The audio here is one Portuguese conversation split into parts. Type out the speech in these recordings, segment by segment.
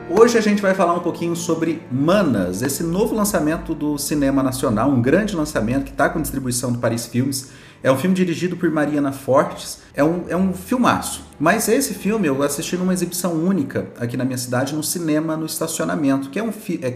Hoje a gente vai falar um pouquinho sobre Manas, esse novo lançamento do cinema nacional, um grande lançamento que está com distribuição do Paris Filmes. É um filme dirigido por Mariana Fortes, é um filmaço. Mas esse filme eu assisti numa exibição única aqui na minha cidade, no cinema, no estacionamento, que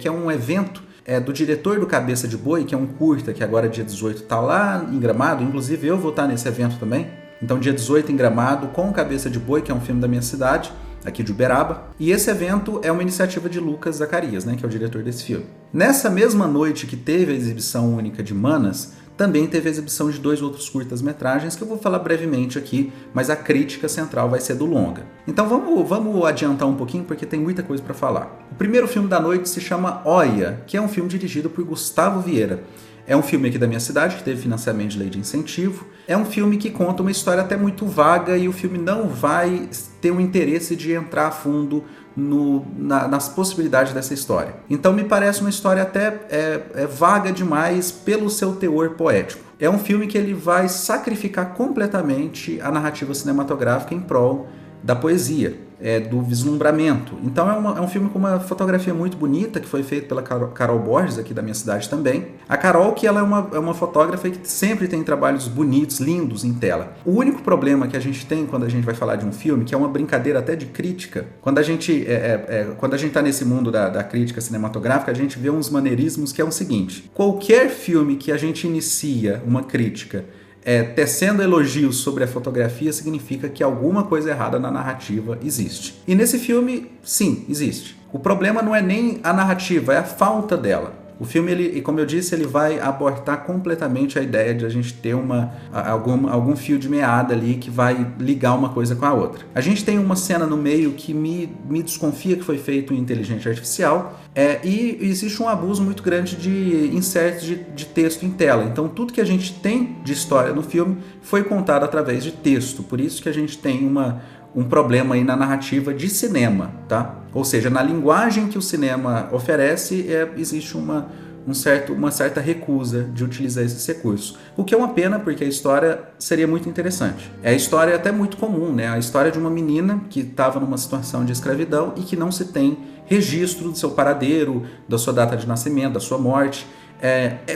é um evento do diretor do Cabeça de Boi, que é um curta que agora dia 18 está lá em Gramado, inclusive eu vou estar nesse evento também. Então dia 18 em Gramado com o Cabeça de Boi, que é um filme da minha cidade, aqui de Uberaba. E esse evento é uma iniciativa de Lucas Zacarias, que é o diretor desse filme. Nessa mesma noite que teve a exibição única de Manas, também teve a exibição de 2 outros curtas-metragens que eu vou falar brevemente aqui, mas a crítica central vai ser do longa. Então vamos adiantar um pouquinho porque tem muita coisa para falar. O primeiro filme da noite se chama Oia, que é um filme dirigido por Gustavo Vieira. É um filme aqui da minha cidade, que teve financiamento de lei de incentivo. É um filme que conta uma história até muito vaga e o filme não vai ter o interesse de entrar a fundo nas possibilidades dessa história. Então me parece uma história até vaga demais pelo seu teor poético. É um filme que ele vai sacrificar completamente a narrativa cinematográfica em prol da poesia. Do vislumbramento. Então é um filme com uma fotografia muito bonita, que foi feito pela Carol Borges, aqui da minha cidade também. A Carol, que ela é uma fotógrafa que sempre tem trabalhos bonitos, lindos em tela. O único problema que a gente tem quando a gente vai falar de um filme, que é uma brincadeira até de crítica, quando a gente está nesse mundo da crítica cinematográfica, a gente vê uns maneirismos que é o seguinte: qualquer filme que a gente inicia uma crítica tecendo elogios sobre a fotografia significa que alguma coisa errada na narrativa existe. E nesse filme, sim, existe. O problema não é nem a narrativa, é a falta dela. O filme, como eu disse, ele vai abortar completamente a ideia de a gente ter algum fio de meada ali que vai ligar uma coisa com a outra. A gente tem uma cena no meio que me desconfia que foi feito em inteligência artificial, e existe um abuso muito grande de insertos de texto em tela. Então tudo que a gente tem de história no filme foi contado através de texto. Por isso que a gente tem um problema aí na narrativa de cinema, tá? Ou seja, na linguagem que o cinema oferece, existe uma certa recusa de utilizar esses recursos. O que é uma pena, porque a história seria muito interessante. É a história até muito comum, A história de uma menina que estava numa situação de escravidão e que não se tem registro do seu paradeiro, da sua data de nascimento, da sua morte.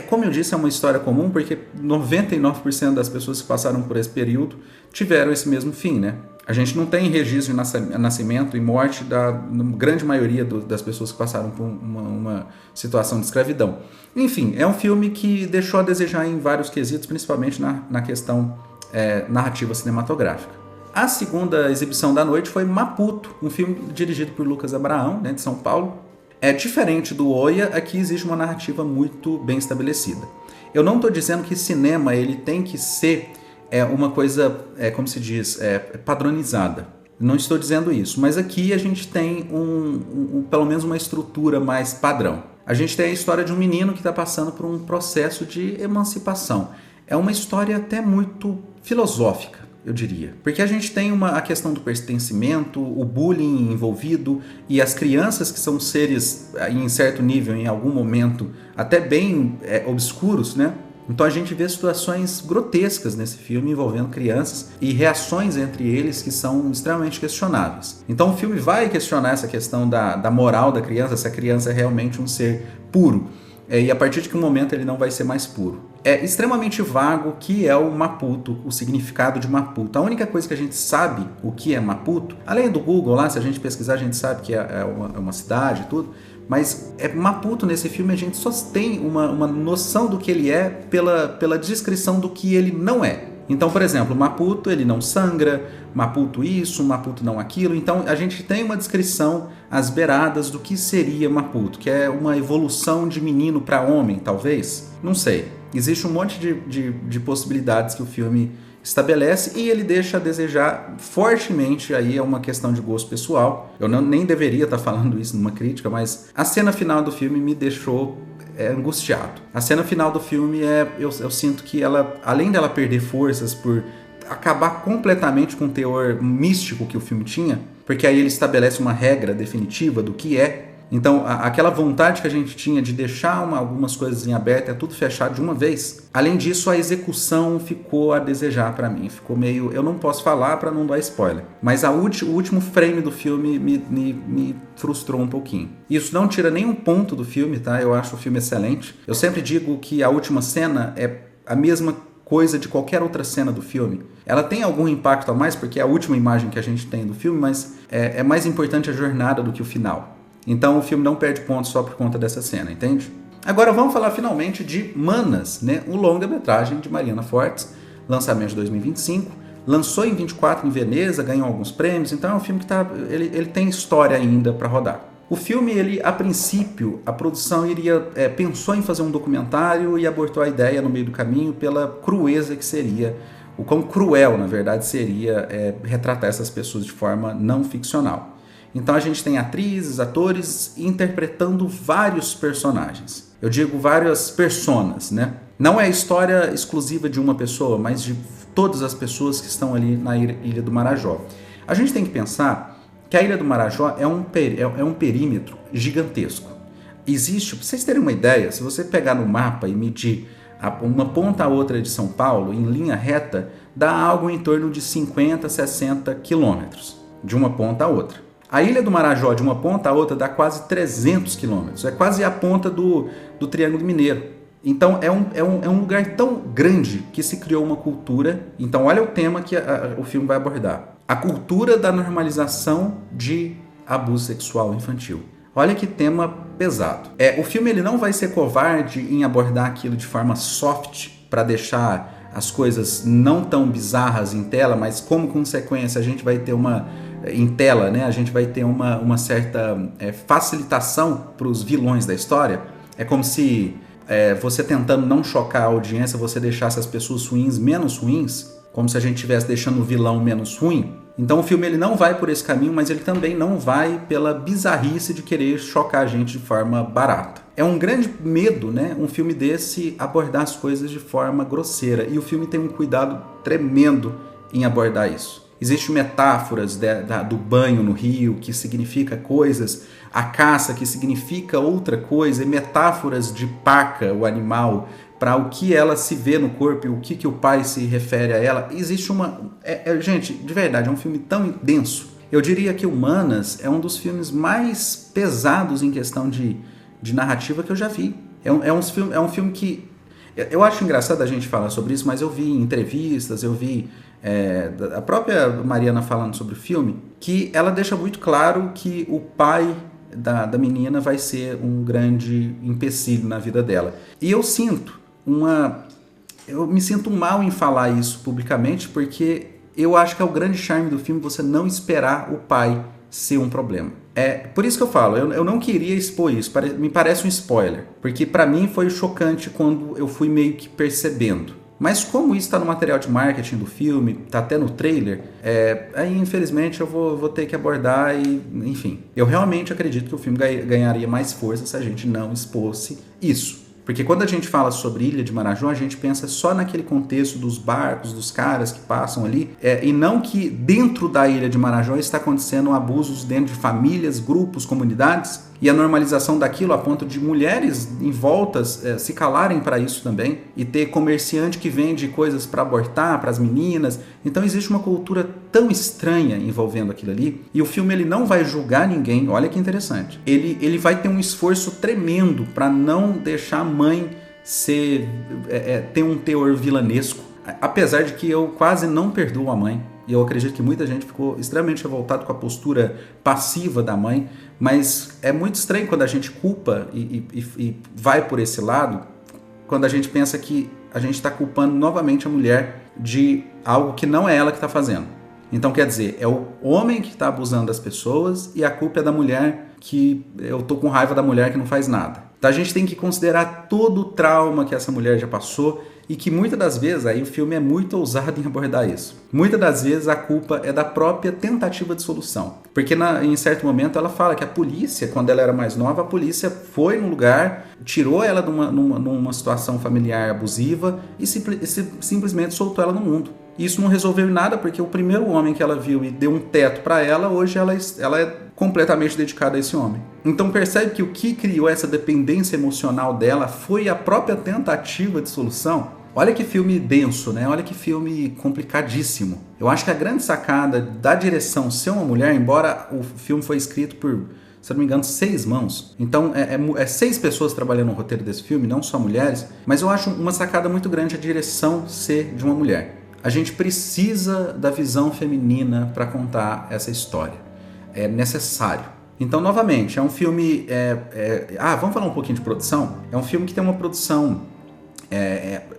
Como eu disse, é uma história comum, porque 99% das pessoas que passaram por esse período tiveram esse mesmo fim, A gente não tem registro de nascimento e morte da grande maioria das pessoas que passaram por uma situação de escravidão. Enfim, é um filme que deixou a desejar em vários quesitos, principalmente na questão narrativa cinematográfica. A segunda exibição da noite foi Maputo, um filme dirigido por Lucas Abraão, de São Paulo. Diferente do Oia, aqui existe uma narrativa muito bem estabelecida. Eu não estou dizendo que cinema ele tem que ser uma coisa, como se diz, padronizada. Não estou dizendo isso, mas aqui a gente tem pelo menos uma estrutura mais padrão. A gente tem a história de um menino que está passando por um processo de emancipação. É uma história até muito filosófica, eu diria. Porque a gente tem a questão do pertencimento, o bullying envolvido e as crianças que são seres, em certo nível, em algum momento, até bem obscuros, Então a gente vê situações grotescas nesse filme envolvendo crianças e reações entre eles que são extremamente questionáveis. Então o filme vai questionar essa questão da moral da criança, se a criança é realmente um ser puro. E a partir de que momento ele não vai ser mais puro. É extremamente vago o que é o Maputo, o significado de Maputo. A única coisa que a gente sabe o que é Maputo, além do Google lá, se a gente pesquisar a gente sabe que é uma cidade e tudo, mas Maputo nesse filme a gente só tem uma noção do que ele é pela descrição do que ele não é. Então, por exemplo, Maputo ele não sangra, Maputo isso, Maputo não aquilo. Então a gente tem uma descrição às beiradas do que seria Maputo, que é uma evolução de menino para homem, talvez? Não sei. Existe um monte de possibilidades que o filme estabelece e ele deixa a desejar fortemente, aí é uma questão de gosto pessoal. Eu nem deveria estar falando isso numa crítica, mas a cena final do filme me deixou angustiado. A cena final do filme eu sinto que ela, além dela perder forças por acabar completamente com o teor místico que o filme tinha, porque aí ele estabelece uma regra definitiva do que é. Então, aquela vontade que a gente tinha de deixar algumas coisas em aberto, é tudo fechado de uma vez. Além disso, a execução ficou a desejar para mim. Ficou meio... Eu não posso falar para não dar spoiler, mas o último frame do filme me frustrou um pouquinho. Isso não tira nenhum ponto do filme, tá? Eu acho o filme excelente. Eu sempre digo que a última cena é a mesma coisa de qualquer outra cena do filme. Ela tem algum impacto a mais, porque é a última imagem que a gente tem do filme, mas é mais importante a jornada do que o final. Então o filme não perde pontos só por conta dessa cena, entende? Agora vamos falar finalmente de Manas, né? O longa-metragem de Mariana Fortes, lançamento de 2025, lançou em 24 em Veneza, ganhou alguns prêmios, então é um filme que ele tem história ainda para rodar. O filme, a princípio, a produção pensou em fazer um documentário e abortou a ideia no meio do caminho pela crueza que seria, o quão cruel, na verdade, seria retratar essas pessoas de forma não ficcional. Então a gente tem atrizes, atores interpretando vários personagens. Eu digo várias personas, né? Não é a história exclusiva de uma pessoa, mas de todas as pessoas que estão ali na Ilha do Marajó. A gente tem que pensar que a Ilha do Marajó é um perímetro gigantesco. Existe, para vocês terem uma ideia, se você pegar no mapa e medir uma ponta a outra de São Paulo, em linha reta, dá algo em torno de 50, 60 quilômetros, de uma ponta a outra. A Ilha do Marajó, de uma ponta a outra, dá quase 300 quilômetros. É quase a ponta do Triângulo Mineiro. Então, é um lugar tão grande que se criou uma cultura. Então, olha o tema que o filme vai abordar. A cultura da normalização de abuso sexual infantil. Olha que tema pesado. O filme ele não vai ser covarde em abordar aquilo de forma soft, para deixar as coisas não tão bizarras em tela, mas como consequência a gente vai ter em tela, né? A gente vai ter uma certa facilitação para os vilões da história. É como se você tentando não chocar a audiência, você deixasse as pessoas ruins menos ruins, como se a gente estivesse deixando o vilão menos ruim. Então o filme ele não vai por esse caminho, mas ele também não vai pela bizarrice de querer chocar a gente de forma barata. É um grande medo, né? Um filme desse abordar as coisas de forma grosseira, e o filme tem um cuidado tremendo em abordar isso. Existem metáforas do banho no rio, que significa coisas, a caça, que significa outra coisa, e metáforas de paca, o animal, para o que ela se vê no corpo e o que o pai se refere a ela. Existe gente, de verdade, é um filme tão denso. Eu diria que o Manas é um dos filmes mais pesados em questão de narrativa que eu já vi. É um filme que... Eu acho engraçado a gente falar sobre isso, mas eu vi em entrevistas, eu vi a própria Mariana falando sobre o filme, que ela deixa muito claro que o pai da menina vai ser um grande empecilho na vida dela. E eu me sinto mal em falar isso publicamente, porque eu acho que é o grande charme do filme você não esperar o pai ser um problema. Por isso que eu falo, eu não queria expor isso, me parece um spoiler, porque para mim foi chocante quando eu fui meio que percebendo. Mas como isso está no material de marketing do filme, está até no trailer, aí infelizmente eu vou ter que abordar e, enfim. Eu realmente acredito que o filme ganharia mais força se a gente não expôsse isso. Porque quando a gente fala sobre Ilha de Marajó, a gente pensa só naquele contexto dos barcos, dos caras que passam ali, e não que dentro da Ilha de Marajó está acontecendo abusos dentro de famílias, grupos, comunidades, e a normalização daquilo a ponto de mulheres em voltas se calarem para isso também, e ter comerciante que vende coisas para abortar, para as meninas. Então existe uma cultura tão estranha envolvendo aquilo ali, e o filme ele não vai julgar ninguém. Olha que interessante. Ele vai ter um esforço tremendo para não deixar a mãe ter um teor vilanesco, apesar de que eu quase não perdoo a mãe. E eu acredito que muita gente ficou extremamente revoltado com a postura passiva da mãe, mas é muito estranho quando a gente culpa e vai por esse lado, quando a gente pensa que a gente está culpando novamente a mulher de algo que não é ela que está fazendo. Então, quer dizer, é o homem que está abusando das pessoas e a culpa é da mulher, que eu tô com raiva da mulher que não faz nada. Então a gente tem que considerar todo o trauma que essa mulher já passou, e que muitas das vezes, aí o filme é muito ousado em abordar isso. Muitas das vezes a culpa é da própria tentativa de solução. Porque em certo momento ela fala que a polícia, quando ela era mais nova, a polícia foi no lugar, tirou ela numa situação familiar abusiva e simplesmente soltou ela no mundo. Isso não resolveu em nada, porque o primeiro homem que ela viu e deu um teto para ela, hoje ela é completamente dedicada a esse homem. Então percebe que o que criou essa dependência emocional dela foi a própria tentativa de solução. Olha que filme denso, né? Olha que filme complicadíssimo. Eu acho que a grande sacada da direção ser uma mulher, embora o filme foi escrito por, se eu não me engano, 6 mãos. Então é 6 pessoas trabalhando no roteiro desse filme, não só mulheres. Mas eu acho uma sacada muito grande a direção ser de uma mulher. A gente precisa da visão feminina para contar essa história. É necessário. Então, novamente, é um filme... vamos falar um pouquinho de produção? É um filme que tem uma produção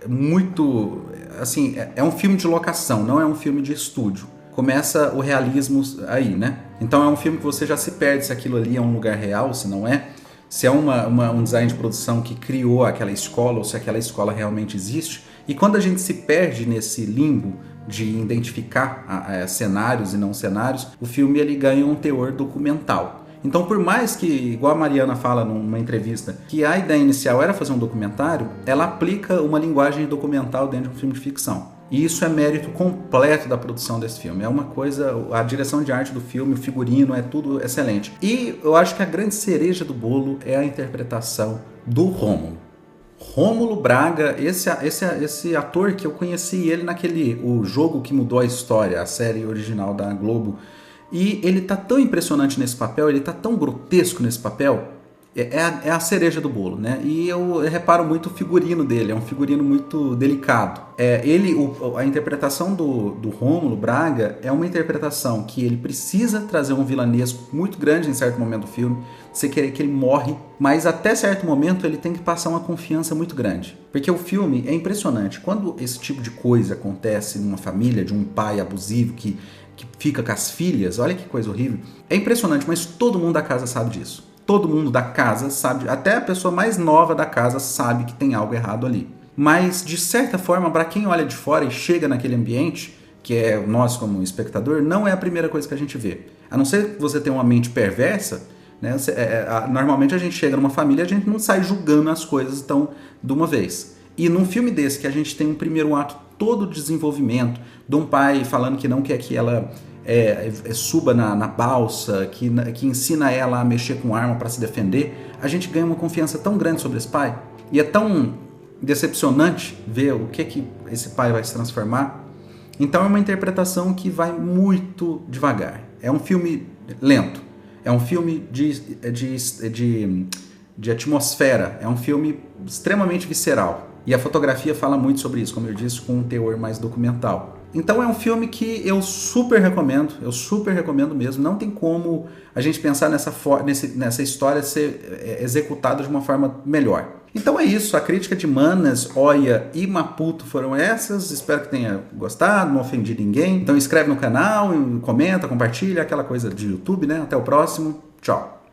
muito... Assim, é um filme de locação, não é um filme de estúdio. Começa o realismo aí, né? Então é um filme que você já se perde se aquilo ali é um lugar real, se não é. Se é um design de produção que criou aquela escola ou se aquela escola realmente existe. E quando a gente se perde nesse limbo de identificar cenários e não cenários, o filme ele ganha um teor documental. Então, por mais que, igual a Mariana fala numa entrevista, que a ideia inicial era fazer um documentário, ela aplica uma linguagem documental dentro de um filme de ficção. E isso é mérito completo da produção desse filme. É uma coisa, a direção de arte do filme, o figurino, é tudo excelente. E eu acho que a grande cereja do bolo é a interpretação do Rômulo. Rômulo Braga, esse ator que eu conheci ele o jogo que mudou a história, a série original da Globo. E ele tá tão impressionante nesse papel, ele tá tão grotesco nesse papel, é a cereja do bolo, né? E eu reparo muito o figurino dele, é um figurino muito delicado. A interpretação do Rômulo Braga é uma interpretação que ele precisa trazer um vilanesco muito grande em certo momento do filme, você querer que ele morre, mas até certo momento ele tem que passar uma confiança muito grande. Porque o filme é impressionante, quando esse tipo de coisa acontece numa família, de um pai abusivo que fica com as filhas, olha que coisa horrível, é impressionante, mas todo mundo da casa sabe disso. Todo mundo da casa sabe, até a pessoa mais nova da casa sabe que tem algo errado ali. Mas, de certa forma, para quem olha de fora e chega naquele ambiente, que é nós como espectador, não é a primeira coisa que a gente vê. A não ser que você tenha uma mente perversa, né? Normalmente a gente chega numa família e a gente não sai julgando as coisas tão de uma vez. E num filme desse, que a gente tem um primeiro ato todo de desenvolvimento, de um pai falando que não quer que ela... suba na balsa, que ensina ela a mexer com arma para se defender, a gente ganha uma confiança tão grande sobre esse pai. E é tão decepcionante ver o que esse pai vai se transformar. Então é uma interpretação que vai muito devagar. É um filme lento. É um filme de atmosfera. É um filme extremamente visceral. E a fotografia fala muito sobre isso, como eu disse, com um teor mais documental. Então é um filme que eu super recomendo mesmo. Não tem como a gente pensar nessa história ser executada de uma forma melhor. Então é isso, a crítica de Manas, Oia e Maputo foram essas. Espero que tenha gostado, não ofendi ninguém. Então inscreve no canal, comenta, compartilha, aquela coisa de YouTube, né? Até o próximo, tchau!